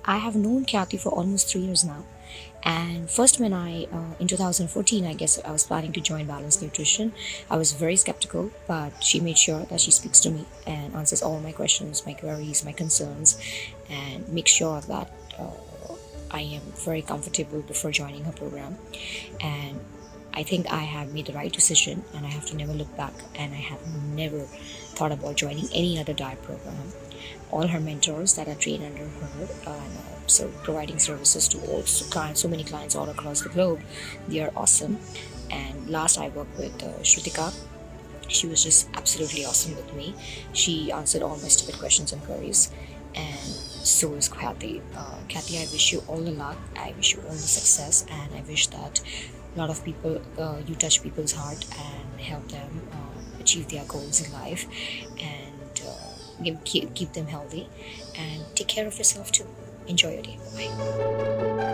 I have known Kathy for almost 3 years now. And first, when in 2014, I guess I was planning to join Balanced Nutrition, I was very skeptical, but she made sure that she speaks to me and answers all my questions, my queries, my concerns, and makes sure that I am very comfortable before joining her program. And I think I have made the right decision, and I have to never look back. And I have never thought about joining any other diet program. All her mentors that are trained under her, and so providing services to all clients, so many clients all across the globe, they are awesome. And last, I worked with Shrutika. She was just absolutely awesome with me. She answered all my stupid questions and queries, and so is Kathy. Kathy, I wish you all the luck. I wish you all the success, and I wish that a lot of people, you touch people's heart and help them achieve their goals in life, and keep them healthy, and take care of yourself too. Enjoy your day. Bye.